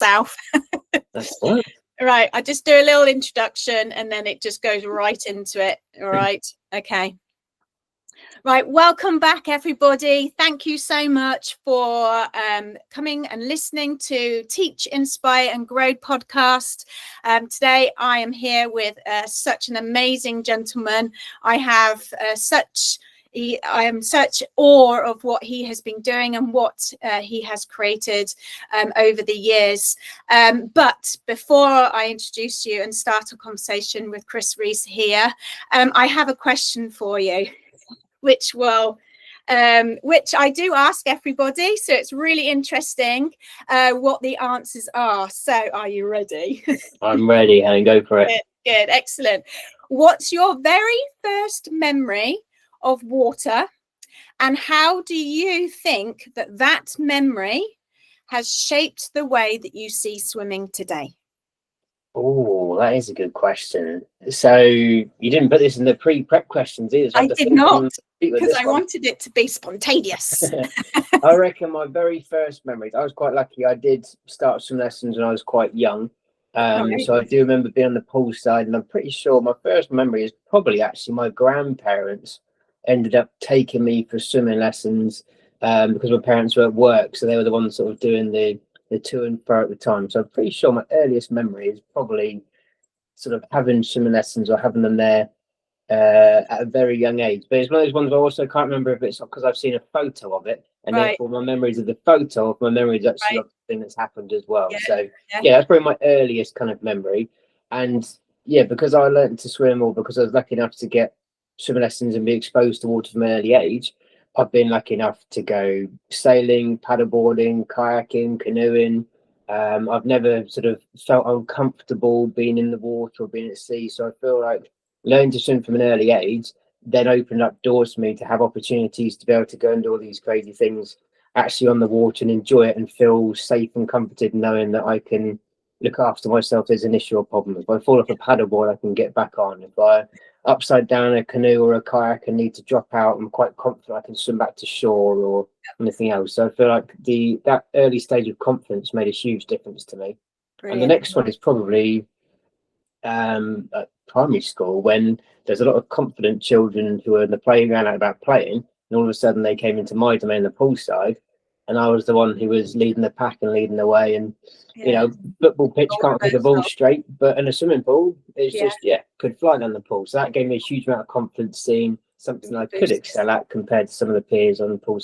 south. That's right. Right, I just do a little introduction and then it just goes right into it. All right, okay. Right, welcome back, everybody. Thank you so much for coming and listening to Teach, Inspire and Grow podcast. Today, I am here with such an amazing gentleman. I have I am such awe of what he has been doing and what he has created over the years. But before I introduce you and start a conversation with Chris Rees here, I have a question for you, which I do ask everybody. So it's really interesting what the answers are. So are you ready? I'm ready, Helen, go for it. Good, excellent. What's your very first memory of water, and how do you think that memory has shaped the way that you see swimming today? Oh, that is a good question. So you didn't put this in the pre-prep questions either. So I did not, because I wanted it to be spontaneous. I reckon my very first memories, I was quite lucky. I did start some lessons when I was quite young. So I do remember being on the pool side, and I'm pretty sure my first memory is probably actually my grandparents ended up taking me for swimming lessons because my parents were at work, so they were the ones sort of doing the to and fro at the time. So I'm pretty sure my earliest memory is probably sort of having swimming lessons or having them there at a very young age. But it's one of those ones I also can't remember if it's because I've seen a photo of it, and therefore my memories of the photo of my memories actually of the thing that's happened as well. So that's probably my earliest kind of memory. And because I learned to swim, or because I was lucky enough to get swimming lessons and be exposed to water from an early age, I've been lucky enough to go sailing, paddleboarding, kayaking, canoeing. I've never sort of felt uncomfortable being in the water or being at sea. So I feel like learning to swim from an early age then opened up doors for me to have opportunities to be able to go and do all these crazy things actually on the water and enjoy it and feel safe and comforted knowing that I can look after myself if there's an issue or problem. If I fall off a paddleboard, I can get back on. If I upside down a canoe or a kayak and need to drop out, I'm quite confident I can swim back to shore or anything else. So I feel like that early stage of confidence made a huge difference to me. Brilliant. And the next one is probably at primary school, when there's a lot of confident children who are in the playground out about playing, and all of a sudden they came into my domain, the pool side, and I was the one who was leading the pack and leading the way. And you know, football pitch can't hit the ball straight, but in a swimming pool, it's just could fly down the pool. So that gave me a huge amount of confidence, seeing something I could excel at compared to some of the peers on the pool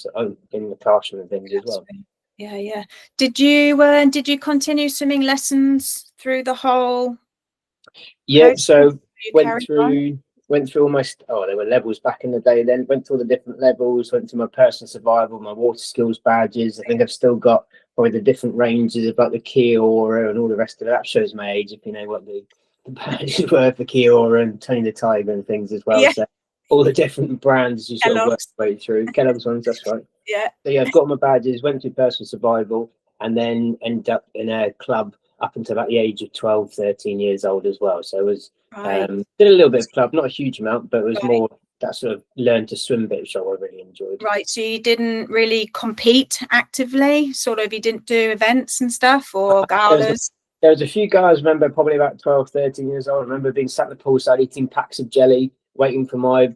in the classroom and things as well. Yeah. Did you continue swimming lessons through the whole? So went through almost there were levels back in the day. Then went through all the different levels. Went to my personal survival, my water skills badges. I think I've still got probably the different ranges of like the Kiora and all the rest of it. That shows my age if you know what the badges were for Kiora and Tony the Tiger and things as well. So all the different brands you sort of work your way through. Kellogg's ones, that's right. So I've got my badges. Went through personal survival and then ended up in a club up until about the age of 12, 13 years old as well. So it was did a little bit of club, not a huge amount, but it was more that sort of learn to swim bit, which I really enjoyed. Right. So you didn't really compete actively, sort of, you didn't do events and stuff or galas? There was a few guys, remember, probably about 12, 13 years old. I remember being sat at the poolside eating packs of jelly, waiting for my,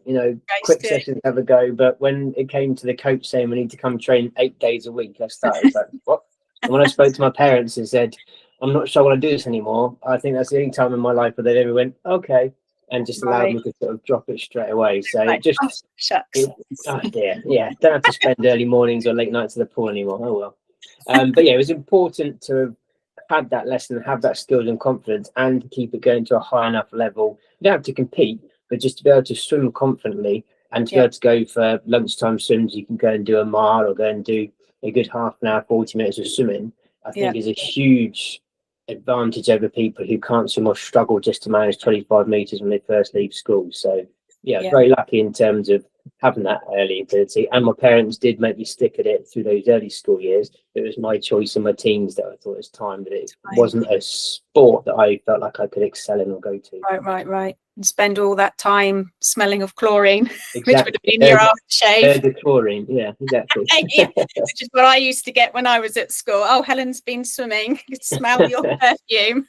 quick session to have a go. But when it came to the coach saying we need to come train 8 days a week, I started like, what? And when I spoke to my parents and said, I'm not sure I want to do this anymore, I think that's the only time in my life where they ever went, okay, and just allowed me to sort of drop it straight away. So it just, don't have to spend early mornings or late nights at the pool anymore. Oh well. But it was important to have had that lesson, have that skills and confidence, and to keep it going to a high enough level. You don't have to compete, but just to be able to swim confidently and to be able to go for lunchtime swims. You can go and do a mile or go and do a good half an hour, 40 minutes of swimming. I think is a huge advantage over people who can't swim or struggle just to manage 25 meters when they first leave school. So very lucky in terms of having that early ability, and my parents did make me stick at it through those early school years. It was my choice in my teens that I thought it was time, but it wasn't a sport that I felt like I could excel in or go to. Right. and spend all that time smelling of chlorine, which would Exactly. have been your aftershave. The chlorine, yeah, exactly. Yeah, which is what I used to get when I was at school. Oh, Helen's been swimming. You could smell your perfume.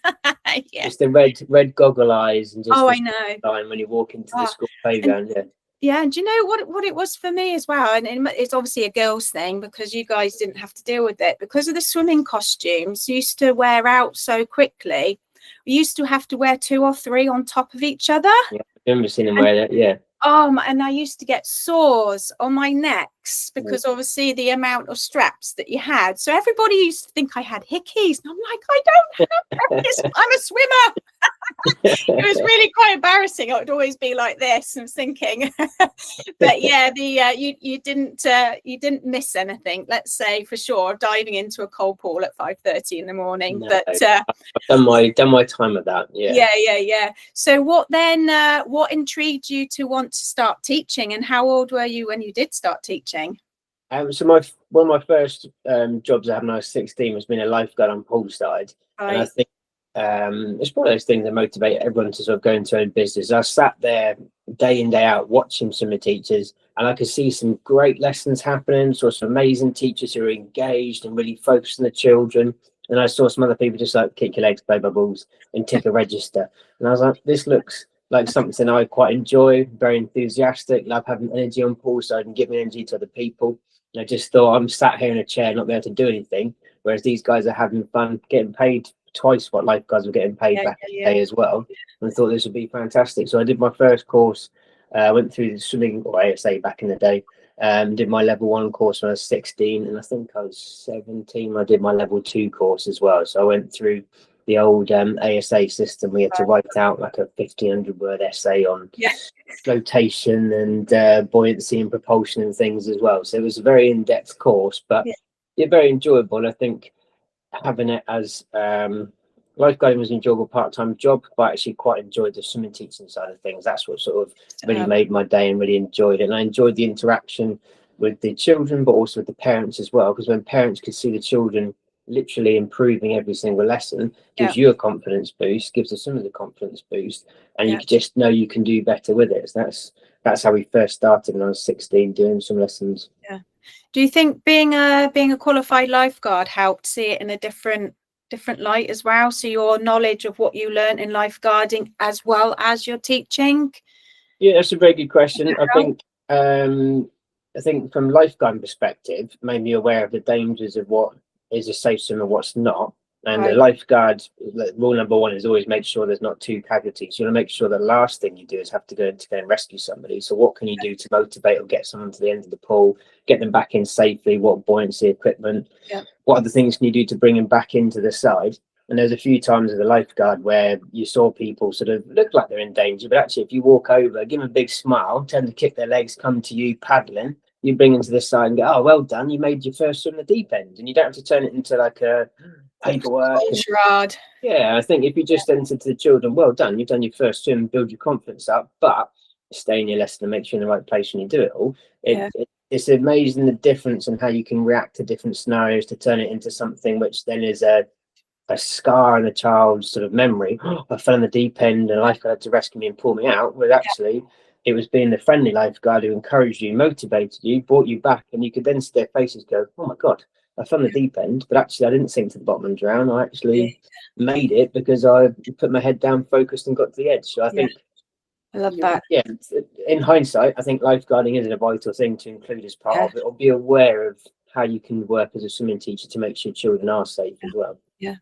Yeah. Just the red goggle eyes and just Oh, the I know. time when you walk into the Oh, school playground. Yeah. Yeah, and do you know what it was for me as well? And it's obviously a girls' thing because you guys didn't have to deal with it because of the swimming costumes used to wear out so quickly. We used to have to wear 2 or 3 on top of each other. Yeah, I remember seeing them wear that. Yeah. And I used to get sores on my necks because obviously the amount of straps that you had. So everybody used to think I had hickeys. And I'm like, I don't have hickeys. I'm a swimmer. It was really quite embarrassing. I would always be like this and thinking, but yeah, you didn't miss anything. Let's say for sure, diving into a cold pool at 5:30 in the morning. No, but I've done my time with that. Yeah. So what intrigued you to want to start teaching, and how old were you when you did start teaching? So one of my first jobs I had when I was 16 was being a lifeguard on poolside, and I think it's one of those things that motivate everyone to sort of go into their own business. I sat there day in, day out watching some of the teachers, and I could see some great lessons happening. Saw some amazing teachers who were engaged and really focused on the children. And I saw some other people just like kick your legs, play bubbles, and tick a register. And I was like, this looks like something I quite enjoy, very enthusiastic, love having energy on poolside and giving energy to other people. And I just thought, I'm sat here in a chair, not being able to do anything, whereas these guys are having fun, getting paid twice what lifeguards were getting paid back in the day as well. And I thought this would be fantastic. So I did my first course, went through the swimming or ASA back in the day, did my level 1 course when I was 16, and I think I was 17 I did my level 2 course as well. So I went through the old ASA system. We had to write out like a 1,500 word essay on flotation and buoyancy and propulsion and things as well. So it was a very in-depth course, but very enjoyable. And I think having it as lifeguarding was an enjoyable part-time job, but I actually quite enjoyed the swimming teaching side of things. That's what sort of really made my day and really enjoyed it. And I enjoyed the interaction with the children, but also with the parents as well, because when parents could see the children literally improving every single lesson, gives you a confidence boost, gives the swimmer the confidence boost, and you just know you can do better with it. So that's how we first started when I was 16, doing some lessons. Yeah. Do you think being a qualified lifeguard helped see it in a different light as well? So your knowledge of what you learned in lifeguarding as well as your teaching? Yeah, that's a very good question. I think from lifeguarding perspective, made me aware of the dangers of what is a safe swim and what's not. And the lifeguard, rule number 1 is always make sure there's not 2 casualties. You want to make sure the last thing you do is have to go and rescue somebody. So what can you do to motivate or get someone to the end of the pool, get them back in safely? What buoyancy equipment? What other things can you do to bring them back into the side? And there's a few times as a lifeguard where you saw people sort of look like they're in danger, but actually if you walk over, give them a big smile, tell them to kick their legs, come to you paddling, you bring them to this side and go, oh, well done, you made your first swim in the deep end. And you don't have to turn it into like a paperwork. Yeah, I think if you just enter to the children, well done, you've done your first swim, build your confidence up, but stay in your lesson and make sure you're in the right place when you do it all. It's amazing the difference in how you can react to different scenarios to turn it into something which then is a scar in a child's sort of memory. I fell in the deep end and a lifeguard had to rescue me and pull me out. Well, actually, it was being the friendly lifeguard who encouraged you, motivated you, brought you back, and you could then see their faces go, oh my God, I fell in the deep end, but actually I didn't sink to the bottom and drown. I actually made it because I put my head down, focused, and got to the edge. So I think I love that. Yeah, in hindsight, I think lifeguarding is a vital thing to include as part of it, or be aware of how you can work as a swimming teacher to make sure children are safe as well. Yeah,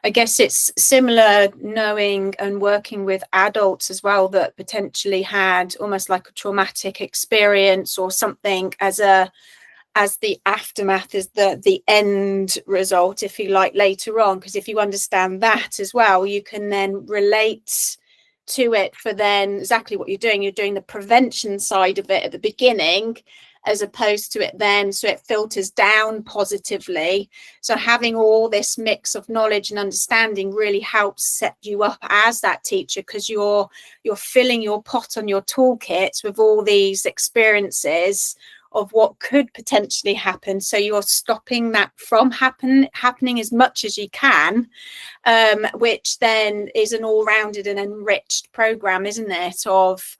I guess it's similar knowing and working with adults as well that potentially had almost like a traumatic experience or something as the aftermath, is the end result, if you like, later on. Because if you understand that as well, you can then relate to it for then exactly what you're doing the prevention side of it at the beginning, as opposed to it then, so it filters down positively. So having all this mix of knowledge and understanding really helps set you up as that teacher, because you're filling your pot on your toolkit with all these experiences of what could potentially happen. So you're stopping that from happening as much as you can, which then is an all-rounded and enriched program, isn't it, of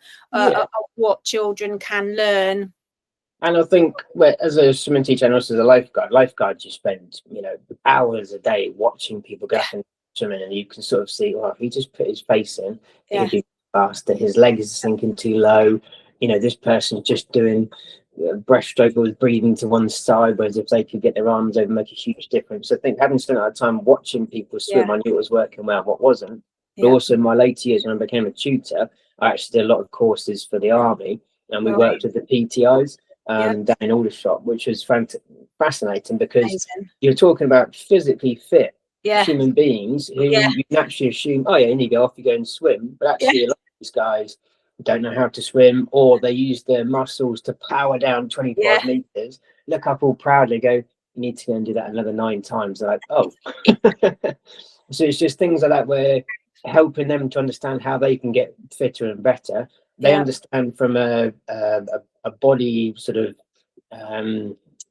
what children can learn. And I think, as a swimming teacher and also as a lifeguard, you spend, hours a day watching people go up and swimming, and you can sort of see, well, if he just put his face in, he'd be faster. His legs are sinking too low. This person's just doing breaststroke with breathing to one side, whereas if they could get their arms over, make a huge difference. I think having spent a lot of time watching people swim, I knew what was working well, what wasn't. But also in my later years, when I became a tutor, I actually did a lot of courses for the army, and we worked with the PTIs down in Aldershot, which was fascinating, because you're talking about physically fit human beings who you naturally assume, oh yeah, and you go off, you go and swim, but actually a lot of these guys don't know how to swim, or they use their muscles to power down 25 meters, look up all proudly, go, you need to go and do that another 9 times. They're like, oh. So it's just things like that, where helping them to understand how they can get fitter and better. They understand from a body sort of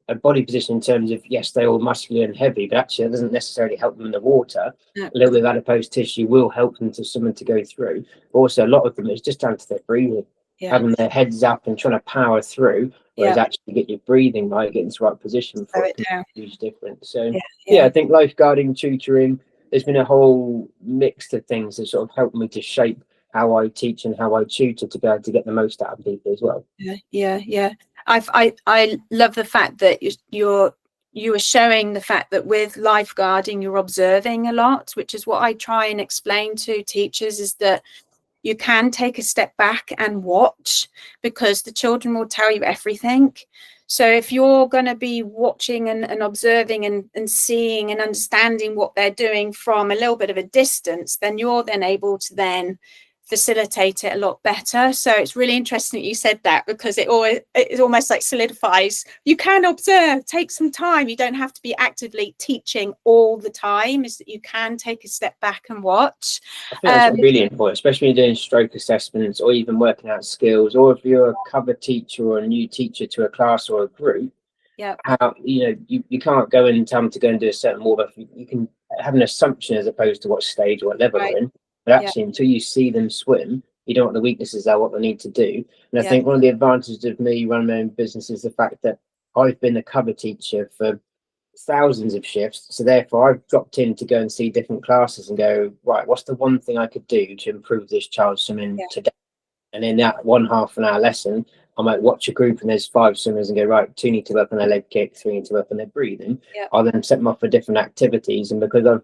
a body position in terms of, yes, they're all muscular and heavy, but actually that doesn't necessarily help them in the water. A little bit of adipose tissue will help them to someone to go through. But also a lot of them, it's just down to their breathing, having their heads up and trying to power through, whereas actually get your breathing right, get into the right position for it, huge difference. So I think lifeguarding, tutoring, there's been a whole mix of things that sort of helped me to shape how I teach and how I tutor, to be able to get the most out of people as well. I love the fact that you are showing the fact that with lifeguarding you're observing a lot, which is what I try and explain to teachers, is that you can take a step back and watch, because the children will tell you everything. So if you're going to be watching and observing and seeing and understanding what they're doing from a little bit of a distance, then you're then able to then facilitate it a lot better. So it's really interesting that you said that, because it almost like solidifies, you can observe, take some time, you don't have to be actively teaching all the time, is that you can take a step back and watch. I think that's really important, especially when you're doing stroke assessments or even working out skills, or if you're a cover teacher or a new teacher to a class or a group. How you can't go and tell them to go and do a certain warm-up. You can have an assumption as opposed to what stage or what level they're in. But actually, until you see them swim, you don't know what the weaknesses are, what they need to do. And I think one of the advantages of me running my own business is the fact that I've been a cover teacher for thousands of shifts. So therefore, I've dropped in to go and see different classes and go, right, what's the one thing I could do to improve this child's swimming today? And in that 1.5 an hour lesson, I might watch a group and there's 5 swimmers and go, right, 2 need to work on their leg kick, 3 need to work on their breathing. I'll then set them up for different activities. And because I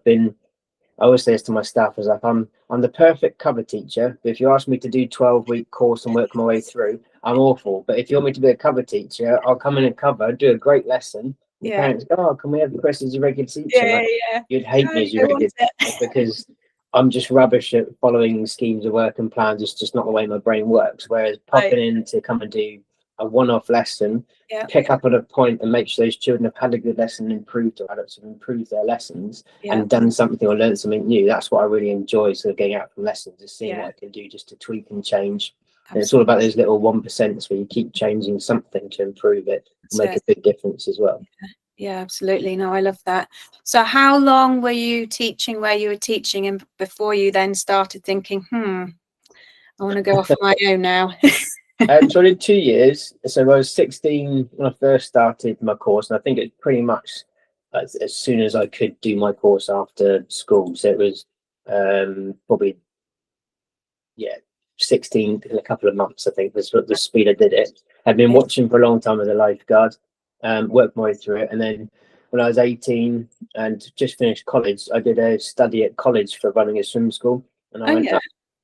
always say this to my staff, is like, I'm the perfect cover teacher, but if you ask me to do 12-week course and work my way through, I'm awful. But if you want me to be a cover teacher, I'll come in and cover, do a great lesson. The parents go, oh, can we have Chris as your regular teacher? You'd hate me as your regular teacher, because I'm just rubbish at following schemes of work and plans. It's just not the way my brain works. Whereas popping in to come and do a one-off lesson, pick up at a point and make sure those children have had a good lesson and improved, or adults have improved their lessons and done something or learned something new. That's what I really enjoy, sort of getting out from lessons, is seeing what I can do just to tweak and change. And it's all about those little 1% where you keep changing something to improve it and make a big difference as well. Yeah, absolutely. No, I love that. So how long were you teaching where you were teaching, and before you then started thinking, I want to go off on my own now? So I did 2 years. So I was 16 when I first started my course, and I think it's pretty much as soon as I could do my course after school. So it was probably 16 in a couple of months, I think, was the speed I did it. I'd been watching for a long time as a lifeguard, worked my way through it, and then when I was 18 and just finished college, I did a study at college for running a swim school, and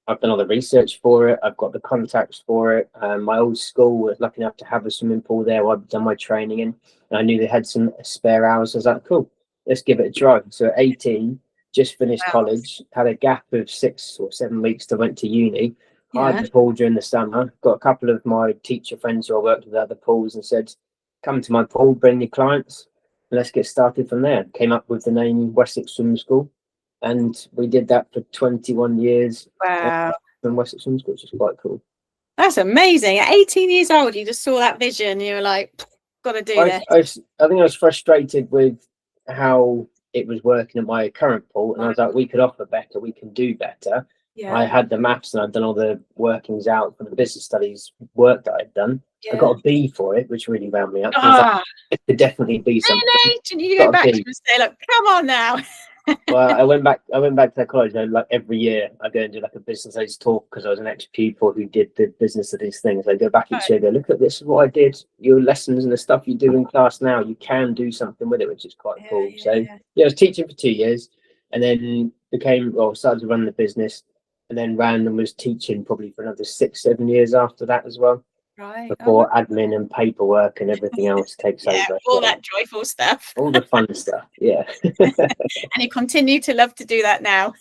I've done all the research for it. I've got the contacts for it. My old school was lucky enough to have a swimming pool there. I've done my training in, and I knew they had some spare hours. I was like, cool, let's give it a try. So at 18, just finished college, had a gap of 6 or 7 weeks to went to uni. Hired the pool during the summer. Got a couple of my teacher friends who I worked with at the pools and said, come to my pool, bring your clients, and let's get started from there. Came up with the name Wessex Swim School. And we did that for 21 years. Wow. In Wessex Swim School, which is quite cool. That's amazing. At 18 years old, you just saw that vision. You were like, got to do this. I think I was frustrated with how it was working at my current pool, and I was like, we could offer better, we can do better. I had the maths and I'd done all the workings out for the business studies work that I'd done. I got a B for it, which really wound me up. I was like, it could definitely be something. And you go back to and say, look, come on now. Well, I went back to the college, and like every year I go and do like a business studies talk, because I was an ex-pupil who did the business studies things. I go back each year, go, look at this is what I did. Your lessons and the stuff you do in class now, you can do something with it, which is quite cool. So I was teaching for 2 years, and then started to run the business, and then ran and was teaching probably for another 6-7 years after that as well. Before admin and paperwork and everything else takes over. All that joyful stuff. All the fun stuff, And you continue to love to do that now.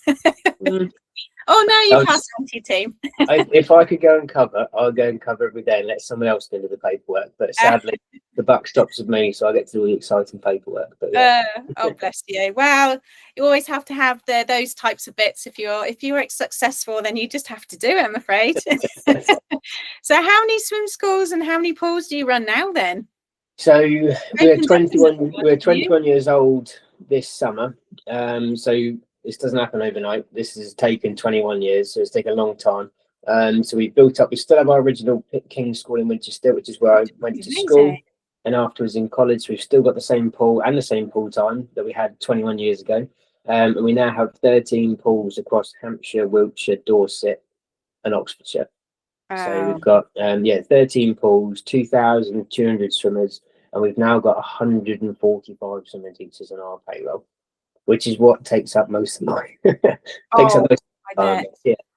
Oh, no, you passed on to your team. If I could go and cover, I'll go and cover every day and let someone else do the paperwork. But sadly, the buck stops with me, so I get to do all the exciting paperwork. But oh, bless you. Well, you always have to have those types of bits. If you're successful, then you just have to do it, I'm afraid. So how many swim schools and how many pools do you run now then? So we're 21 years old this summer. So this doesn't happen overnight. This has taken 21 years, so it's taken a long time. So we still have our original King's School in Winchester, which is where I went to school. And afterwards in college, we've still got the same pool and the same pool time that we had 21 years ago. And we now have 13 pools across Hampshire, Wiltshire, Dorset and Oxfordshire. So we've got 13 pools, 2,200 swimmers, and we've now got 145 swimming teachers on our payroll, which is what takes up most of my time.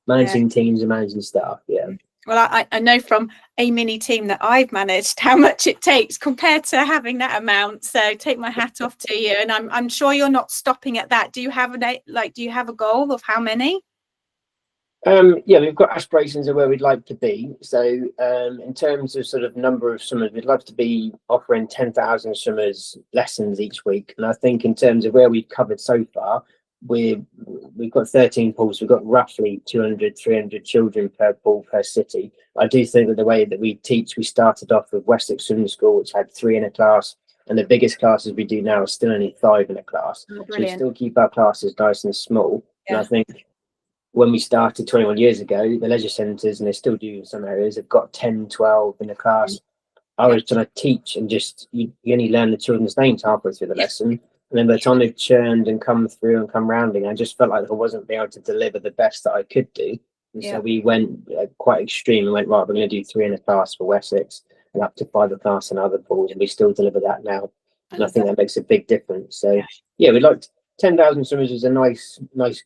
Managing teams and managing staff. Well, I know from a mini team that I've managed how much it takes compared to having that amount. So take my hat off to you, and I'm sure you're not stopping at that. Do you have a goal of how many? We've got aspirations of where we'd like to be. So in terms of sort of number of swimmers, we'd love to be offering 10,000 swimmers lessons each week. And I think in terms of where we've covered so far, we've got 13 pools. We've got roughly 200-300 children per pool per city. I do think that the way that we teach, we started off with Wessex Swim School, which had 3 in a class, and the biggest classes we do now are still only 5 in a class. So we still keep our classes nice and small. And I think when we started 21 years ago, the leisure centres, and they still do in some areas, have got 10, 12 in a class. I was trying to teach, and just you only learn the children's names halfway through the lesson. And then by the time they've churned and come through and come rounding, I just felt like I wasn't being able to deliver the best that I could do. And so we went quite extreme and went, right, we're going to do 3 in a class for Wessex and up to 5 a class in other pools. And we still deliver that now. And I think that makes a big difference. So, we'd like 10,000 swimmers is a nice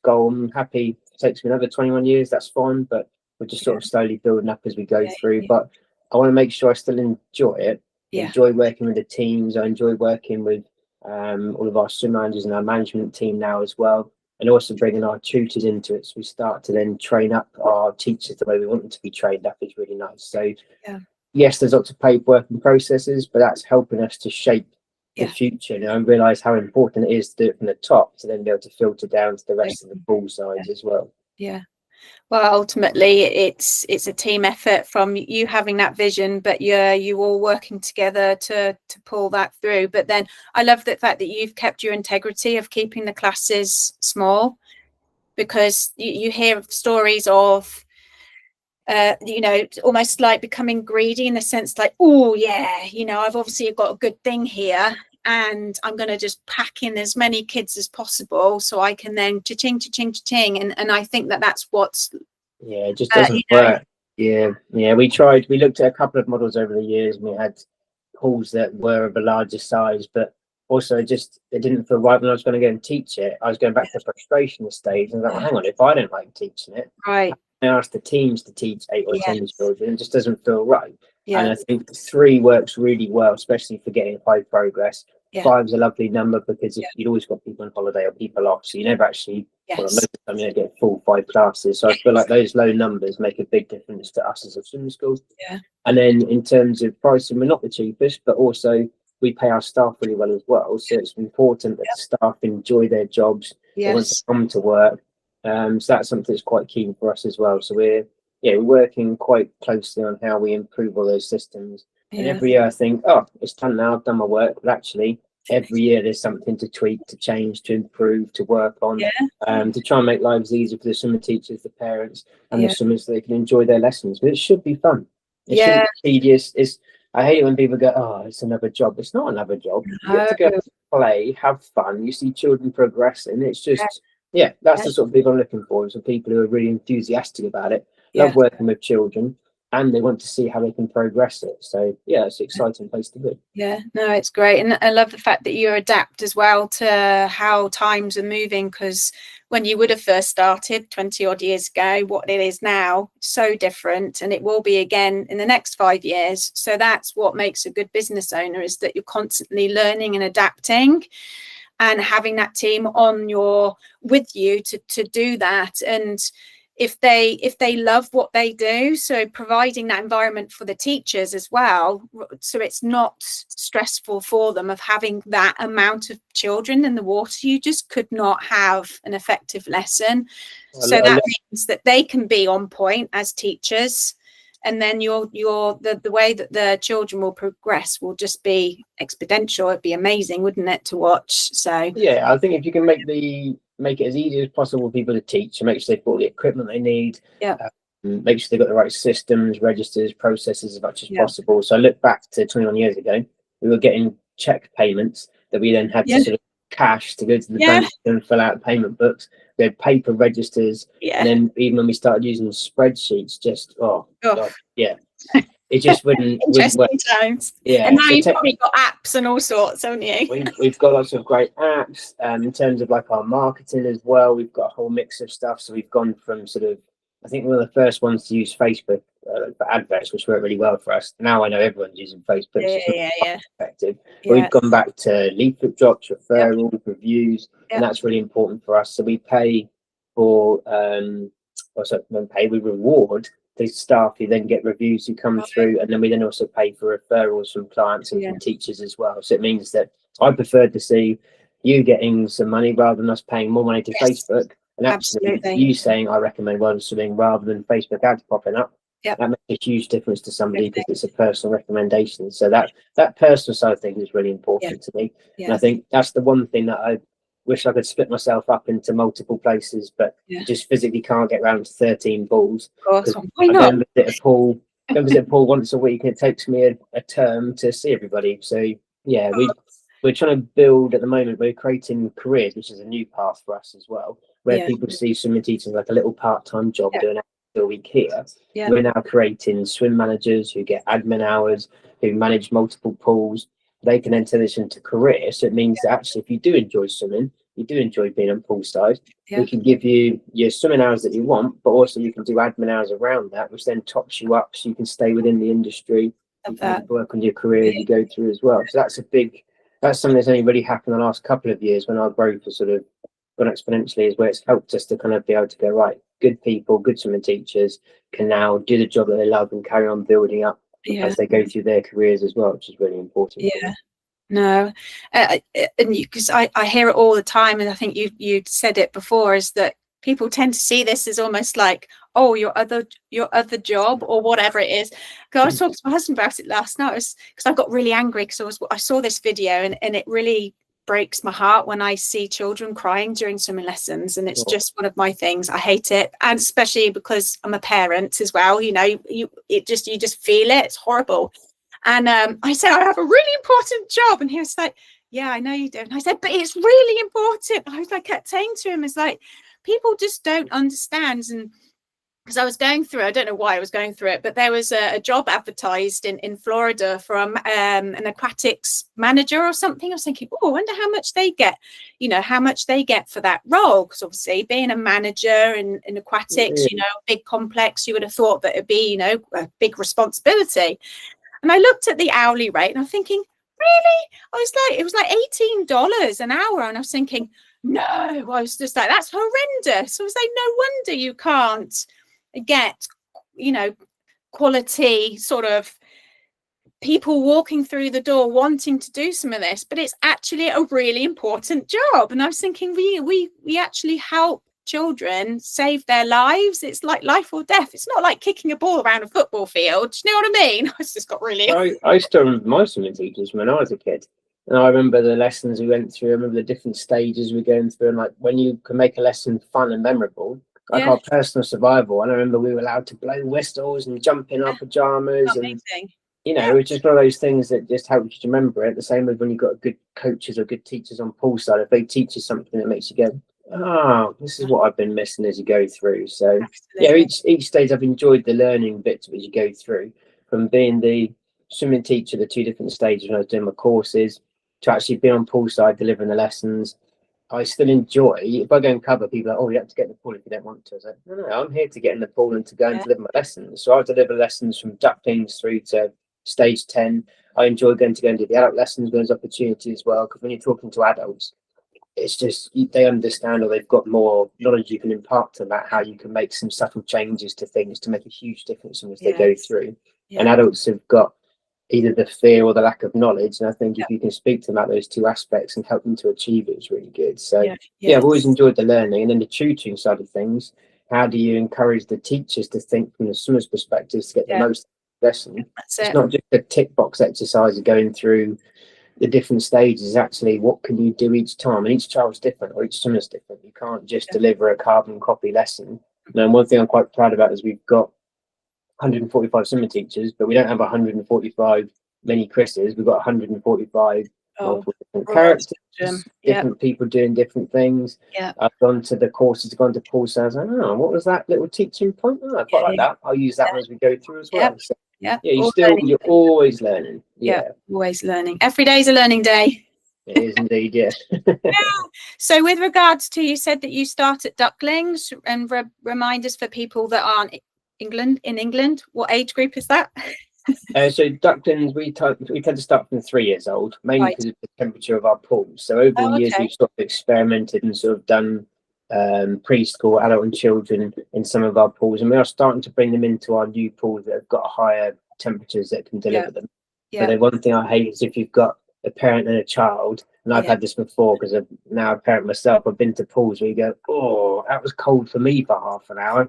goal. I'm happy it takes me another 21 years. That's fine. But we're just sort of slowly building up as we go through. But I want to make sure I still enjoy it. Enjoy working with the teams. I enjoy working with all of our swim managers and our management team now as well, and also bringing our tutors into it, so we start to then train up our teachers the way we want them to be trained up is really nice. So yes, there's lots of paperwork and processes, but that's helping us to shape the future, and realize how important it is to do it from the top to then be able to filter down to the rest of the pool sides as well. Well, ultimately it's a team effort from you having that vision, but you all working together to pull that through. But then I love the fact that you've kept your integrity of keeping the classes small, because you hear stories of almost like becoming greedy in the sense like, I've obviously got a good thing here, and I'm going to just pack in as many kids as possible so I can then cha-ching, cha-ching, cha-ching. And I think that's what's... it just doesn't work. We looked at a couple of models over the years, and we had pools that were of a larger size, but also it didn't feel right when I was going to go and teach it. I was going back to the frustration stage, and I was like, well, hang on, if I don't like teaching it, I asked the teams to teach 8 or 10 children, it just doesn't feel right. And I think 3 works really well, especially for getting high progress. 5 is a lovely number because you've always got people on holiday or people off, so you never actually get full 5 classes. So I feel like those low numbers make a big difference to us as a swimming school. And then in terms of pricing, we're not the cheapest, but also we pay our staff really well as well. So it's important that the staff enjoy their jobs, they want to come to work. So that's something that's quite keen for us as well. So we're we're working quite closely on how we improve all those systems. And every year I think, oh, it's done now, I've done my work. But actually, every year there's something to tweak, to change, to improve, to work on, to try and make lives easier for the swimming teachers, the parents, and the swimmers, so they can enjoy their lessons. But it should be fun. It shouldn't be tedious. I hate it when people go, oh, it's another job. It's not another job. You get to go play, have fun. You see children progressing. It's just, that's the sort of people I'm looking for. So people who are really enthusiastic about it, love working with children, and they want to see how they can progress it. So it's an exciting place to be. No, it's great. And I love the fact that you adapt as well to how times are moving, because when you would have first started 20 odd years ago, what it is now, so different, and it will be again in the next 5 years. So that's what makes a good business owner, is that you're constantly learning and adapting, and having that team with you to do that. And if they love what they do, so providing that environment for the teachers as well, so it's not stressful for them of having that amount of children in the water. You just could not have an effective lesson. So that means that they can be on point as teachers, and then the way that the children will progress will just be exponential. It'd be amazing, wouldn't it, to watch? So I think if you can make it as easy as possible for people to teach, and make sure they've got the equipment they need, make sure they've got the right systems, registers, processes as much as possible. So I look back to 21 years ago, we were getting check payments that we then had to sort of cash to go to the bank and fill out payment books. We had paper registers, and then even when we started using spreadsheets, just it just wouldn't work. Times. And now you've probably got apps and all sorts, haven't you? We've got lots of great apps, in terms of like our marketing as well. We've got a whole mix of stuff. So we've gone from sort of, I think we're the first ones to use Facebook for adverts, which worked really well for us. Now I know everyone's using Facebook. Effective. But we've gone back to leaflet drops, referrals, reviews, and that's really important for us. So we pay for, we reward the staff who then get reviews who come through, and then we then also pay for referrals from clients and from teachers as well. So it means that I prefer to see you getting some money rather than us paying more money to Facebook. And absolutely, you saying I recommend Wellness Swimming rather than Facebook ads popping up. That makes a huge difference to somebody, because it's a personal recommendation. So that personal side of things is really important to me. And I think that's the one thing that I wish I could split myself up into multiple places, but you just physically can't get around to 13 pools. Why not? I go visit a pool once a week, and it takes me a term to see everybody. So we're trying to build at the moment. We're creating careers, which is a new path for us as well, where people see swimming teaching like a little part-time job, doing a week here. We're now creating swim managers who get admin hours, who manage multiple pools. They can enter this into career. So it means that actually, if you do enjoy swimming, you do enjoy being on poolside, we can give you your swimming hours that you want, but also you can do admin hours around that, which then tops you up so you can stay within the industry, work on your career as you go through as well. So that's something that's only really happened in the last couple of years, when our growth has sort of gone exponentially, is where it's helped us to kind of be able to go, right, good people, good swimming teachers can now do the job that they love and carry on building up as they go through their careers as well, which is really important. No, and because I hear it all the time, and I think you said it before, is that people tend to see this as almost like, oh, your other job or whatever it is. Because I was talking to my husband about it last night, because I got really angry because I saw this video, and it really breaks my heart when I see children crying during swimming lessons, and it's just one of my things. I hate it, and especially because I'm a parent as well. You know, you just feel it. It's horrible. And I said, I have a really important job, and he was like, yeah, I know you do. And I said, but it's really important. I kept saying to him, it's like, people just don't understand. And because I was going through, I don't know why I was going through it, but there was a job advertised in Florida from an aquatics manager or something. I was thinking, oh, I wonder how much they get, how much they get for that role. Because obviously being a manager in aquatics, big complex, you would have thought that it'd be, a big responsibility. And I looked at the hourly rate, and I'm thinking, really? It was like $18 an hour. And I was thinking, no, I was just like, that's horrendous. I was like, no wonder you can't get, quality sort of people walking through the door wanting to do some of this. But it's actually a really important job. And I was thinking, we actually help children save their lives. It's like life or death. It's not like kicking a ball around a football field. Do you know what I mean? It's just got really. I still remember my swimming teachers when I was a kid. And I remember the lessons we went through. I remember the different stages we're going through. And like when you can make a lesson fun and memorable, like our personal survival. And I remember we were allowed to blow whistles and jump in our pajamas. Amazing. And, you know, it's just one of those things that just helps you to remember it. The same as when you've got good coaches or good teachers on poolside. If they teach you something that makes you go, oh, this is what I've been missing as you go through. So, yeah, each stage I've enjoyed the learning bits as you go through, from being the swimming teacher, the 2 different stages when I was doing my courses, to actually be on poolside delivering the lessons. I still enjoy, if I go and cover, people are like, oh, you have to get in the pool if you don't want to. I was like, no, I'm here to get in the pool and to go and deliver my lessons. So I deliver lessons from ducklings through to stage 10. I enjoy going to go and do the adult lessons when there's opportunity as well, because when you're talking to adults, it's just they understand, or they've got more knowledge you can impart to that, how you can make some subtle changes to things to make a huge difference as they go through. And adults have got either the fear or the lack of knowledge, and I think if you can speak to them about those 2 aspects and help them to achieve it, it's really good. So I've always enjoyed the learning. And then the tutoring side of things, how do you encourage the teachers to think from the swimmer's perspective to get the most lesson? It's not just a tick box exercise of going through the different stages. Actually, what can you do each time? And each child's different, or each swimmer's different. You can't just deliver a carbon copy lesson. And one thing I'm quite proud about is we've got 145 swimming teachers, but we don't have 145 mini Chris's. We've got 145 multiple different characters, different people doing different things. I've gone to the courses, gone to poolside. I was like, oh, what was that little teaching point? Oh, I quite like that. I'll use that one as we go through as well. So, you're always learning. Always learning. Every day is a learning day. It is indeed, yeah. So with regards to, you said that you start at ducklings, and remind us for people that aren't in England, what age group is that? So ducklings, we tend to start from 3 years old, mainly because of the temperature of our pools. So over the years, we've sort of experimented and sort of done preschool, adult and children in some of our pools, and we are starting to bring them into our new pools that have got higher temperatures that can deliver them. But the one thing I hate is if you've got a parent and a child, and I've had this before because I'm now a parent myself. I've been to pools where you go, oh, that was cold for me for half an hour.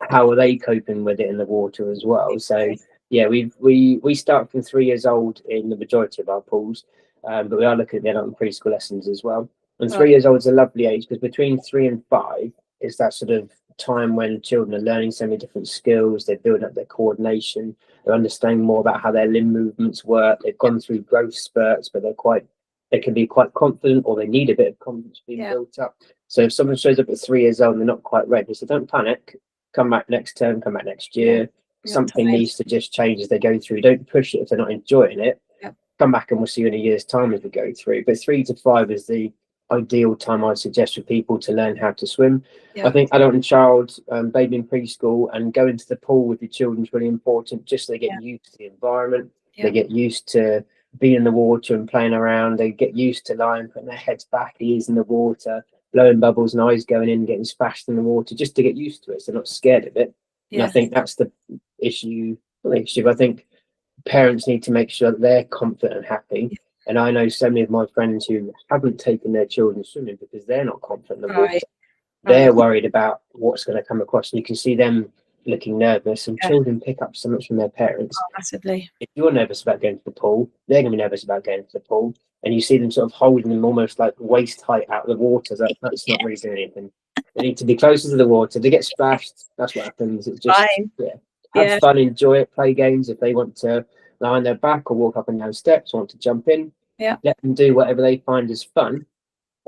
How are they coping with it in the water as well? So yeah, we start from 3 years old in the majority of our pools, but we are looking at the adult and preschool lessons as well. And 3 years old is a lovely age, because between 3 and 5 is that sort of time when children are learning so many different skills. They're building up their coordination. They're understanding more about how their limb movements work. They've gone through growth spurts, but they can be quite confident, or they need a bit of confidence being built up. So if someone shows up at 3 years old and they're not quite ready, so don't panic. Come back next term, come back next year. Something needs to just change as they go through. Don't push it if they're not enjoying it. Come back and we'll see you in a year's time as we go through. But 3 to 5 is the ideal time I'd suggest for people to learn how to swim. I think adult and child, baby in preschool, and going to the pool with your children is really important, just so they get used to the environment. They get used to being in the water and playing around. They get used to lying, putting their heads back, ears in the water, blowing bubbles and eyes going in, getting splashed in the water, just to get used to it so they're not scared of it. And I think that's the issue. I think parents need to make sure that they're confident and happy. And I know so many of my friends who haven't taken their children swimming because they're not confident in the water. They're worried about what's going to come across, and you can see them looking nervous. And children pick up so much from their parents. Massively. If you're nervous about going to the pool, they're going to be nervous about going to the pool. And you see them sort of holding them almost like waist height out of the water. That's not really doing anything. They need to be closer to the water. They get splashed. That's what happens. It's just have fun, enjoy it, play games. If they want to lie on their back or walk up and down steps, want to jump in, let them do whatever they find is fun.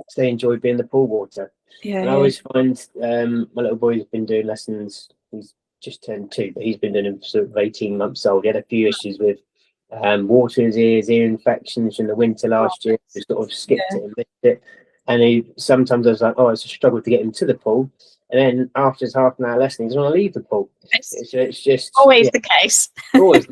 So they enjoy being in the pool water. And I always find my little boy's been doing lessons. He's just turned 2, but he's been doing them sort of 18 months old. He had a few issues with water in his ears, ear infections in the winter last year. He sort of skipped it and missed it. And sometimes I was like, oh, it's a struggle to get him to the pool. And then after his half an hour lesson, he doesn't want to leave the pool. It's just always the case. Always.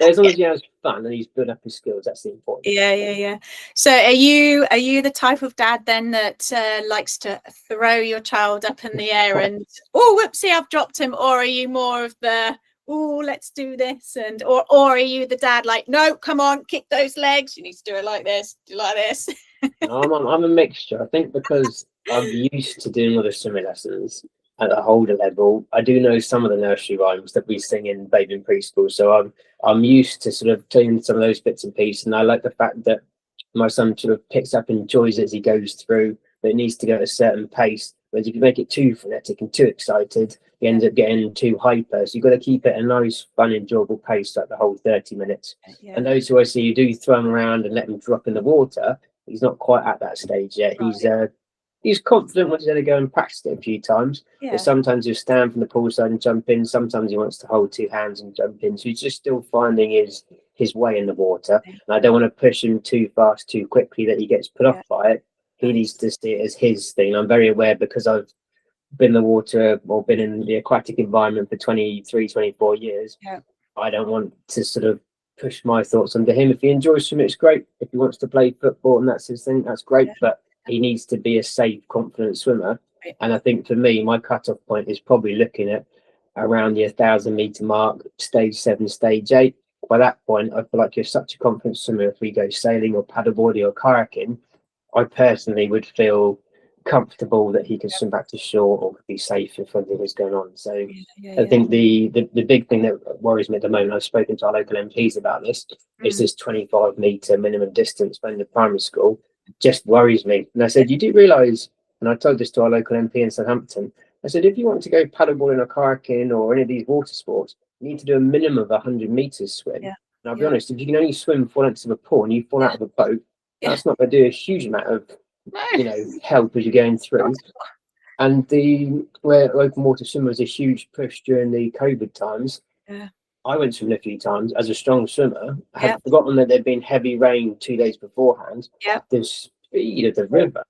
As long as he has fun and he's built up his skills, that's the important. So are you the type of dad then that likes to throw your child up in the air and whoopsie, I've dropped him? Or are you more of the let's do this, or are you the dad like, no, come on, kick those legs, you need to do it like this, do like this? I'm a mixture. I think because I'm used to doing other swimming lessons at a older level, I do know some of the nursery rhymes that we sing in baby and preschool. So I'm used to sort of doing some of those bits and pieces. And I like the fact that my son sort of picks up and enjoys it as he goes through, but it needs to go at a certain pace. Whereas if you make it too frenetic and too excited, he ends up getting too hyper. So you've got to keep it at a nice, fun, enjoyable pace, like the whole 30 minutes. Yeah. And those who I see you do throw him around and let him drop in the water, he's not quite at that stage yet. Right. He's confident once he's had to go and practice it a few times. Yeah. But sometimes he'll stand from the pool side and jump in. Sometimes he wants to hold two hands and jump in. So he's just still finding his way in the water. And I don't want to push him too fast, too quickly that he gets put off by it. He needs to see it as his thing. I'm very aware because I've been in the water or been in the aquatic environment for 23, 24 years. Yeah. I don't want to sort of push my thoughts onto him. If he enjoys swimming, it's great. If he wants to play football and that's his thing, that's great. But he needs to be a safe, confident swimmer. Right. And I think for me, my cutoff point is probably looking at around the 1,000-meter mark, stage 7, stage 8. By that point, I feel like you're such a confident swimmer. If we go sailing or paddleboarding or kayaking, I personally would feel comfortable that he can swim back to shore or be safe if anything is going on. So I think the big thing that worries me at the moment, I've spoken to our local MPs about this, is this 25-meter minimum distance when the primary school just worries me. And I said, you do realise, and I told this to our local MP in Southampton, I said, if you want to go paddleboarding or kayaking or any of these water sports, you need to do a minimum of 100 meters swim. And I'll be honest, if you can only swim 4 lengths of a pool and you fall out of a boat, that's not going to do a huge amount of help as you're going through. And where open water swim was a huge push during the COVID times. I went swimming a few times as a strong swimmer. I had forgotten that there'd been heavy rain 2 days beforehand. The speed of the river.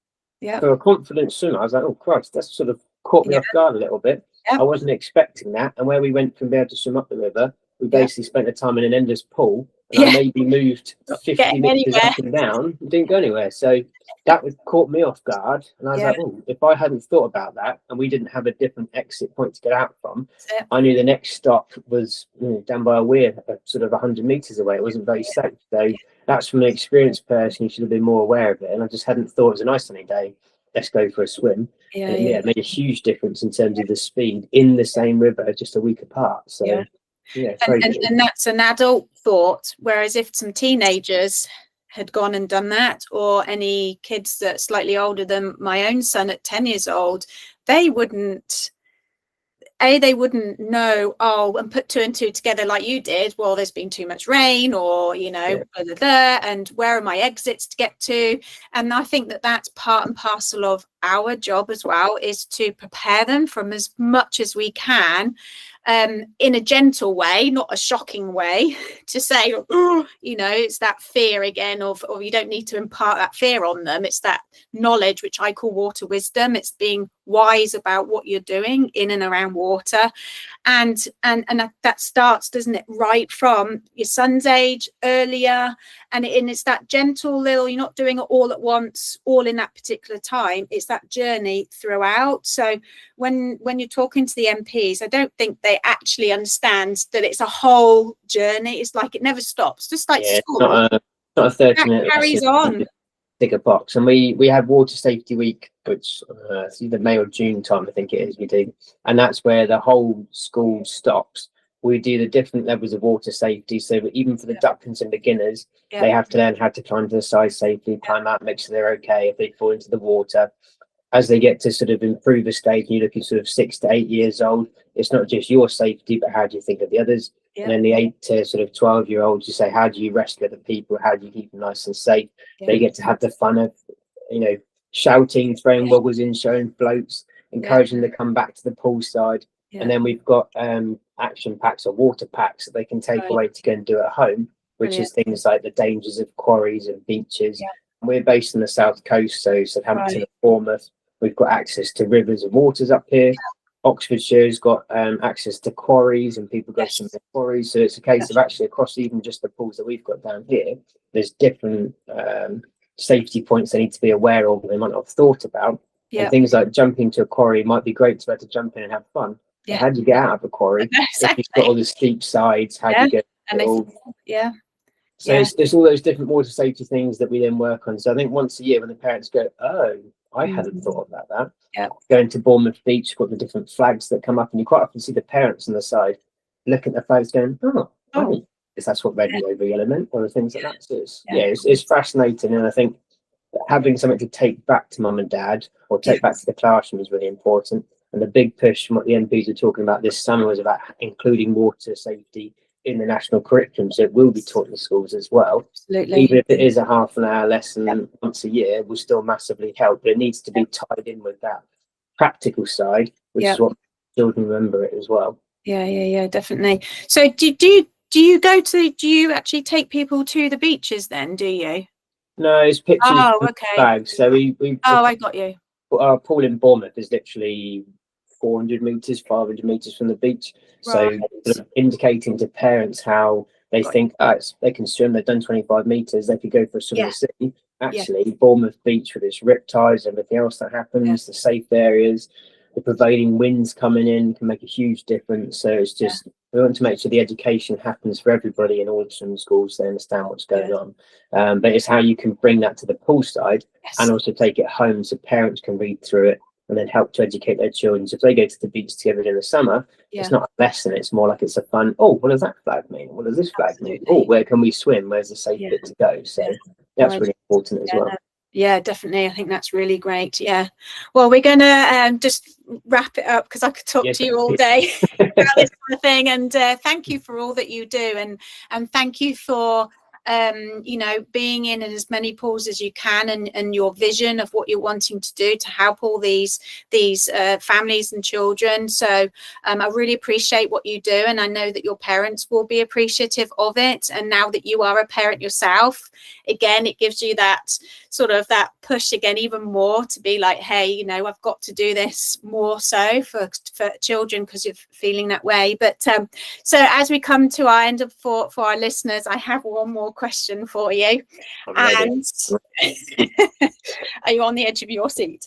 For a confident swimmer, I was like, oh Christ, that's sort of caught me off guard a little bit. I wasn't expecting that. And where we went from there to swim up the river, we basically spent the time in an endless pool. And I maybe moved 50 meters up and down and didn't go anywhere. So that caught me off guard. And I was like, oh, if I hadn't thought about that and we didn't have a different exit point to get out from, I knew the next stop was down by a weir, sort of 100 meters away. It wasn't very safe. So that's from an experienced person. You should have been more aware of it. And I just hadn't thought it was a nice sunny day. Let's go for a swim. It made a huge difference in terms of the speed in the same river, just a week apart. So. And that's an adult thought, whereas if some teenagers had gone and done that, or any kids that are slightly older than my own son at 10 years old, they wouldn't know, and put 2 and 2 together like you did. Well, there's been too much rain, or blah, blah, blah, and where are my exits to get to? And I think that that's part and parcel of our job as well, is to prepare them from as much as we can, in a gentle way, not a shocking way, to say, it's that fear again of you don't need to impart that fear on them. It's that knowledge, which I call water wisdom. It's being wise about what you're doing in and around water. And that starts, doesn't it, right from your son's age, earlier. And it's that gentle little, you're not doing it all at once, all in that particular time. It's that journey throughout. So when you're talking to the MPs, I don't think they actually understand that it's a whole journey. It's like it never stops, just like school. Not a 30-minute carries on. Tick a box. And we have Water Safety Week, which it's either May or June time, I think it is, we do. And that's where the whole school stops. We do the different levels of water safety. So even for the ducklings and beginners, they have to learn how to climb to the side safely, climb out, make sure they're okay if they fall into the water. As they get to sort of improve a stage, and you're looking sort of 6 to 8 years old, it's not just your safety, but how do you think of the others? And then the 8 to sort of 12-year-olds, you say, how do you rescue other people? How do you keep them nice and safe? They get to have the fun of, shouting, throwing woggles in, showing floats, encouraging them to come back to the pool side. And then we've got action packs or water packs that they can take away to go and do at home, which is things like the dangers of quarries and beaches. We're based on the south coast, so Southampton and Bournemouth. We've got access to rivers and waters up here. Oxfordshire's got access to quarries, and people go to some quarries. So it's a case of actually across even just the pools that we've got down here, there's different safety points they need to be aware of, they might not have thought about. And things like jumping to a quarry might be great to be able to jump in and have fun. How do you get out of a quarry? If you've got all the steep sides, how do you get So it's all those different water safety things that we then work on. So I think once a year when the parents go, oh, I hadn't thought about that. Yeah. Going to Bournemouth Beach, got the different flags that come up, and you quite often see the parents on the side looking at the flags going, oh, is that's what red and over yellow meant, or things like that. So it's fascinating, and I think having something to take back to mum and dad or take back to the classroom is really important. And the big push from what the MPs are talking about this summer was about including water safety in the national curriculum, so it will be taught in the schools as well. Absolutely. Even if it is a half an hour lesson once a year, will still massively help, but it needs to be tied in with that practical side, which is what children remember it as well. Yeah, definitely. So do you actually take people to the beaches then, do you? No, it's pictures flags. So we I got you. Our pool in Bournemouth is literally 400 meters, 500 meters from the beach. So sort of indicating to parents how they think they can swim. They've done 25 meters. They could go for a swim in the sea. Actually, Bournemouth Beach with its rip tides, everything else that happens, the safe areas, the prevailing winds coming in can make a huge difference. So it's just we want to make sure the education happens for everybody in all the swim schools. They understand what's going on. But it's how you can bring that to the pool side and also take it home so parents can read through it and then help to educate their children. So if they go to the beach together in the summer, it's not a lesson. It's more like it's a fun, what does that flag mean? What does this flag mean? Oh, where can we swim? Where's the safe bit to go? So that's really important as well. Yeah, definitely. I think that's really great. Yeah. Well, we're going to just wrap it up because I could talk to you all day about this kind of thing. And thank you for all that you do. And thank you for, being in as many pools as you can and your vision of what you're wanting to do to help all these families and children. So I really appreciate what you do. And I know that your parents will be appreciative of it. And now that you are a parent yourself, again, it gives you that sort of that push again, even more to be like, hey, I've got to do this more so for children because you're feeling that way. But so as we come to our end for our listeners, I have one more question for you. And are you on the edge of your seat?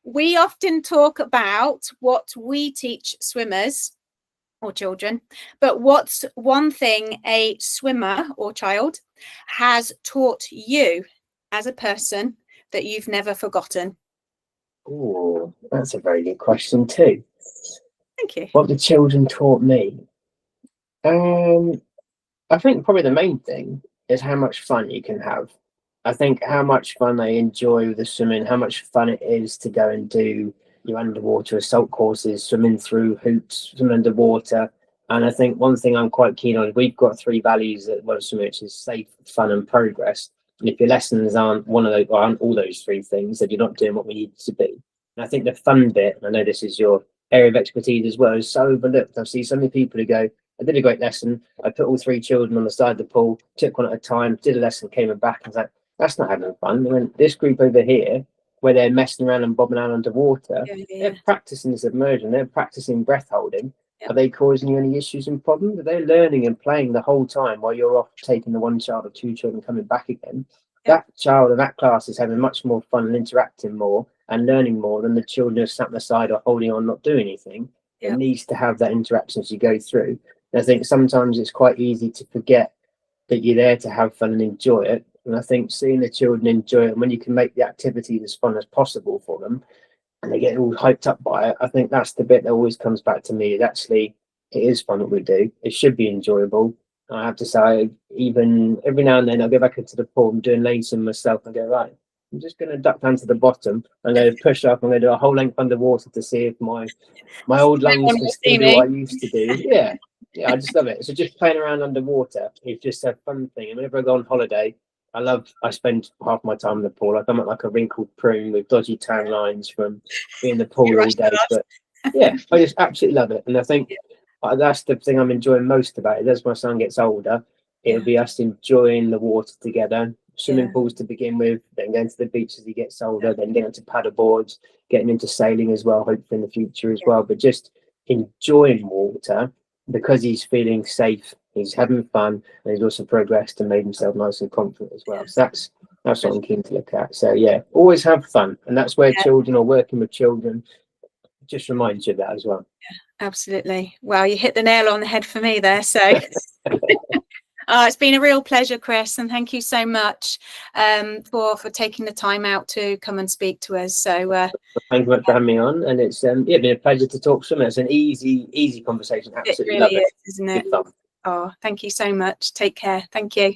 We often talk about what we teach swimmers or children, but what's one thing a swimmer or child has taught you as a person that you've never forgotten? Oh, that's a very good question too. Thank you. What the children taught me. I think probably the main thing is how much fun you can have. I think how much fun they enjoy with the swimming, how much fun it is to go and do your underwater assault courses, swimming through hoops, swimming underwater. And I think one thing I'm quite keen on, we've got 3 values at Wessex Swim, which is safe, fun and progress. And if your lessons aren't one of those, or aren't all those 3 things, then you're not doing what we need to be. And I think the fun bit, and I know this is your area of expertise as well, is so overlooked. I see so many people who go, I did a great lesson. I put all 3 children on the side of the pool, took one at a time, did a lesson, came back and was like, that's not having fun. I mean, this group over here, where they're messing around and bobbing around underwater, they're practicing submersion, they're practicing breath holding. Are they causing you any issues and problems? Are they learning and playing the whole time while you're off taking the 1 child or 2 children coming back again? That child in that class is having much more fun and interacting more and learning more than the children who are sat on the side or holding on, not doing anything. It needs to have that interaction as you go through. And I think sometimes it's quite easy to forget that you're there to have fun and enjoy it. And I think seeing the children enjoy it, and when you can make the activity as fun as possible for them, and they get all hyped up by it, I think that's the bit that always comes back to me. Actually, it is fun what we do. It should be enjoyable. I have to say, even every now and then I'll go back into the pool, I'm doing lane swim myself and go, right, I'm just going to duck down to the bottom and then push up. I'm going to do a whole length underwater to see if my old lungs can still do what I used to do. Yeah, I just love it. So just playing around underwater is just a fun thing. And whenever I go on holiday, I spend half my time in the pool. I come up like a wrinkled prune with dodgy tan lines from being in the pool all day. But yeah, I just absolutely love it. And I think that's the thing I'm enjoying most about it. As my son gets older, it'll be us enjoying the water together. Swimming pools to begin with, then going to the beach as he gets older, then getting into paddle boards, getting into sailing as well, hopefully in the future as well. But just enjoying water because he's feeling safe, he's having fun, and he's also progressed and made himself nice and confident as well. So that's what I'm keen to look at. So yeah, always have fun, and that's where children or working with children just reminds you of that as well. Absolutely. Well, you hit the nail on the head for me there. So It's been a real pleasure, Chris, and thank you so much for taking the time out to come and speak to us. So thank you much for having me on, and it's been a pleasure to talk swimming. It's an easy conversation. Absolutely it really love it. is, isn't it? Good fun. Oh, thank you so much. Take care. Thank you.